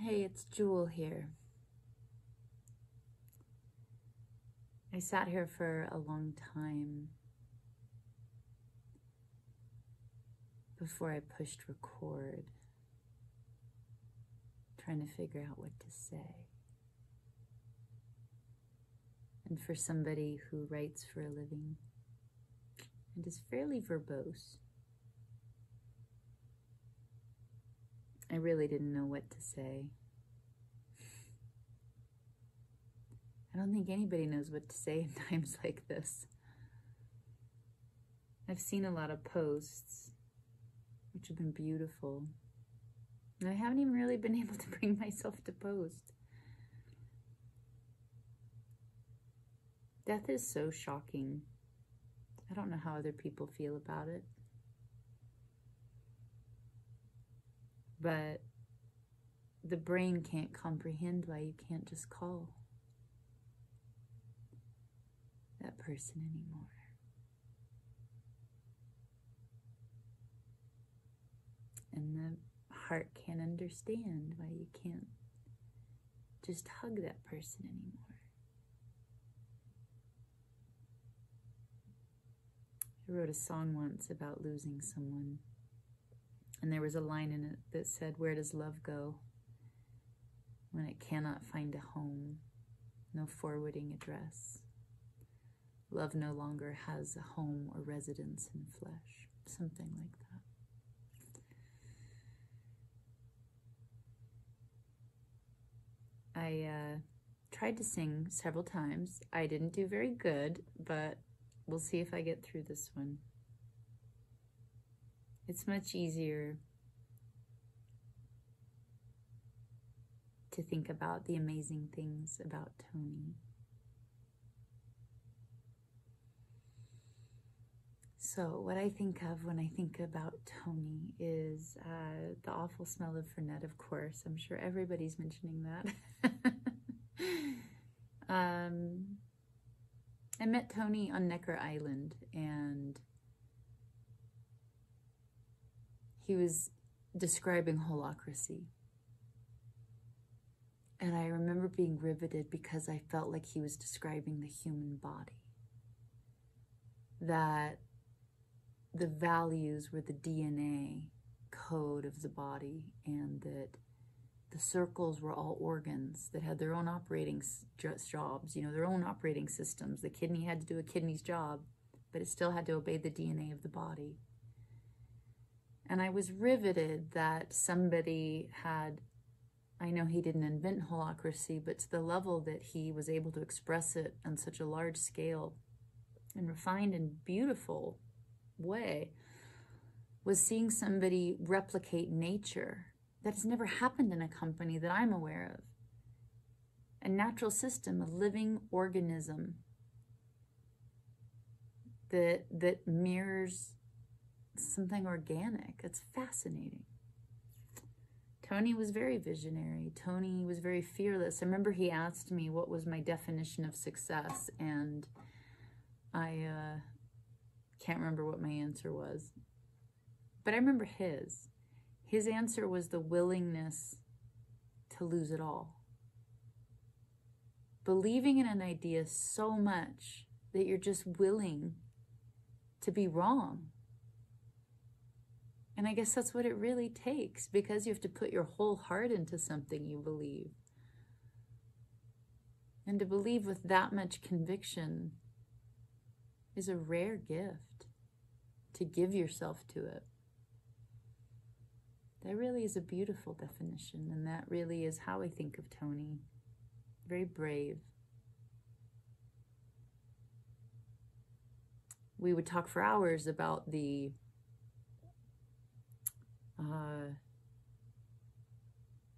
Hey, it's Jewel here. I sat here for a long time before I pushed record, trying to figure out what to say. And for somebody who writes for a living and is fairly verbose, I really didn't know what to say. I don't think anybody knows what to say in times like this. I've seen a lot of posts, which have been beautiful, and I haven't even really been able to bring myself to post. Death is so shocking. I don't know how other people feel about it. But the brain can't comprehend why you can't just call that person anymore. And the heart can't understand why you can't just hug that person anymore. I wrote a song once about losing someone, and there was a line in it that said, "Where does love go when it cannot find a home, no forwarding address? Love no longer has a home or residence in flesh." Something like that. I tried to sing several times. I didn't do very good, but we'll see if I get through this one. It's much easier to think about the amazing things about Tony. So what I think of when I think about Tony is the awful smell of Fernet, of course. I'm sure everybody's mentioning that. I met Tony on Necker Island, and he was describing holacracy. And I remember being riveted because I felt like he was describing the human body. That the values were the DNA code of the body, and that the circles were all organs that had their own operating jobs, their own operating systems. The kidney had to do a kidney's job, but it still had to obey the DNA of the body. And I was riveted that somebody had, I know he didn't invent holacracy, but to the level that he was able to express it on such a large scale and refined and beautiful way, was seeing somebody replicate nature. That has never happened in a company that I'm aware of. A natural system, a living organism that mirrors something organic. It's fascinating. Tony was very visionary. Tony was very fearless. I remember he asked me what was my definition of success, and I can't remember what my answer was. But I remember his. His answer was the willingness to lose it all. Believing in an idea so much that you're just willing to be wrong. And I guess that's what it really takes, because you have to put your whole heart into something you believe. And to believe with that much conviction is a rare gift, to give yourself to it. That really is a beautiful definition, and that really is how I think of Tony. Very brave. We would talk for hours about the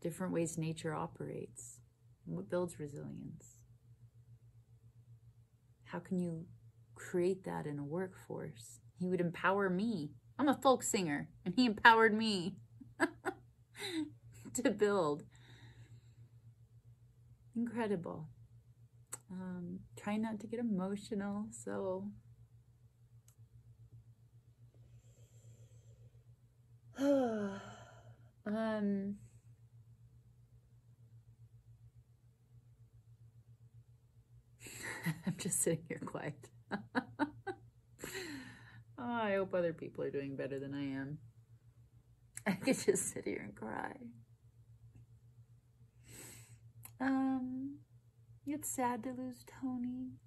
different ways nature operates, and what builds resilience. How can you create that in a workforce? He would empower me. I'm a folk singer, and he empowered me to build. Incredible. Try not to get emotional, so just sitting here quiet. Oh, I hope other people are doing better than I am. I could just sit here and cry. It's sad to lose Tony.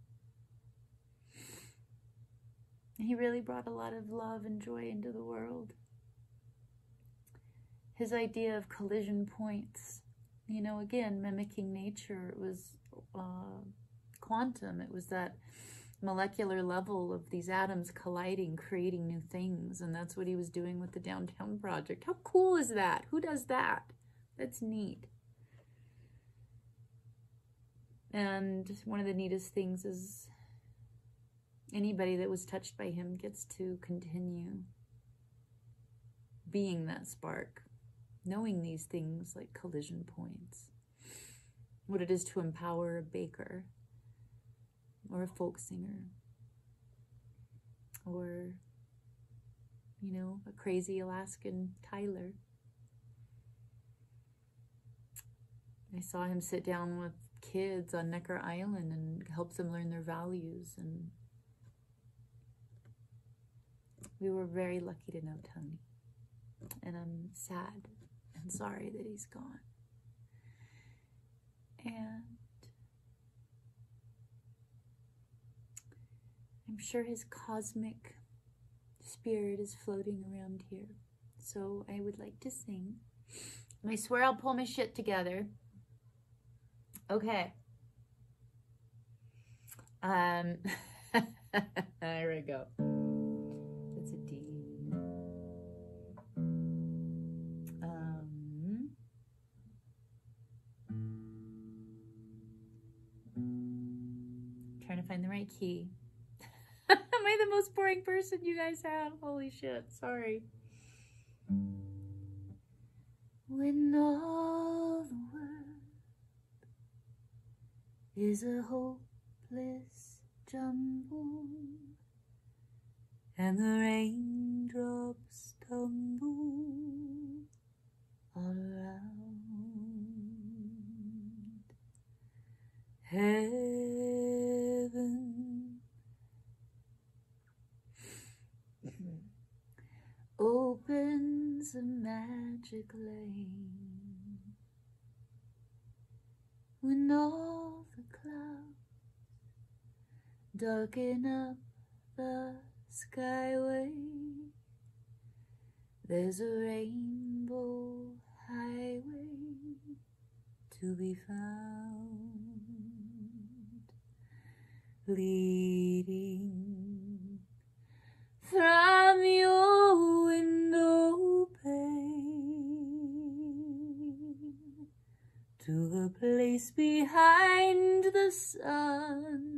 He really brought a lot of love and joy into the world. His idea of collision points, you know, again, mimicking nature, it was quantum. It was that molecular level of these atoms colliding, creating new things. And that's what he was doing with the Downtown Project. How cool is that? Who does that? That's neat. And one of the neatest things is anybody that was touched by him gets to continue being that spark, knowing these things like collision points, what it is to empower a baker or a folk singer or, you know, a crazy Alaskan Tyler. I saw him sit down with kids on Necker Island and helps them learn their values, and we were very lucky to know Tony, and I'm sad and sorry that he's gone. And I'm sure his cosmic spirit is floating around here, so I would like to sing. And I swear I'll pull my shit together. Okay. There we go. That's a D. Trying to find the right key. Am I the most boring person you guys have? Holy shit, sorry. When all the world is a hopeless jumble, and the raindrops tumble all around, heaven opens a magic lane. When all the clouds darken up the skyway, there's a rainbow highway to be found, leading from your window pane to the place behind the sun.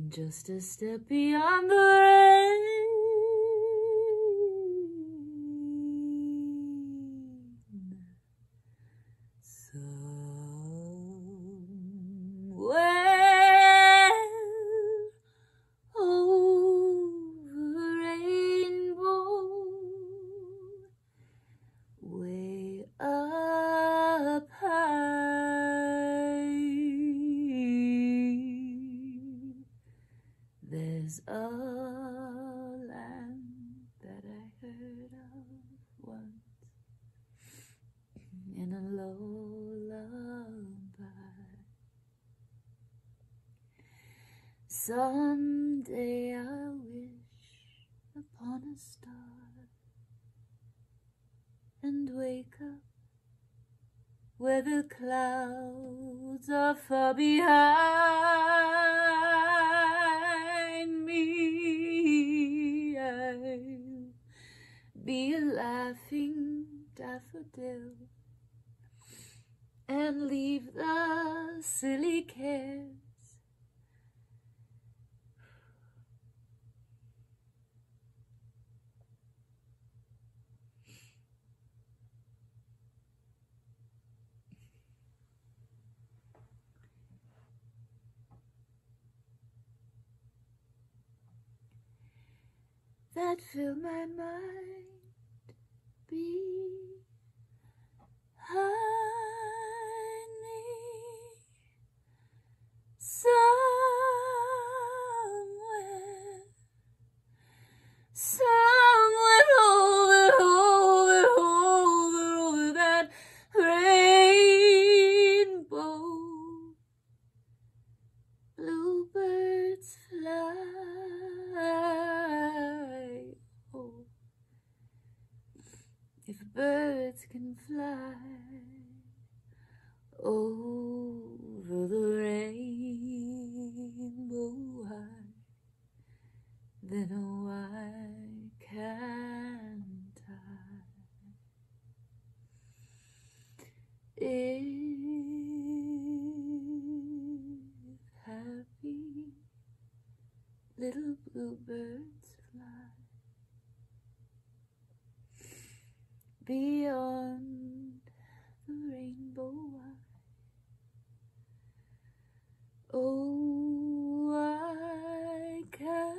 Just a step beyond the rain, somewhere over rainbow, way up high, there's a land that I heard of once in a lullaby. Someday I'll wish upon a star and wake up where the clouds are far behind me. I'll be a laughing daffodil and leave the silly cares. That fill my mind behind me. can fly over the rainbow high, then why can't I? If happy little bluebirds fly beyond the rainbow wide, oh, I can't.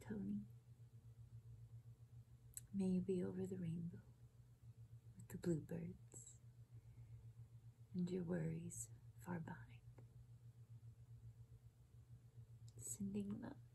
Tony, may you be over the rainbow with the bluebirds and your worries far behind. Sending love.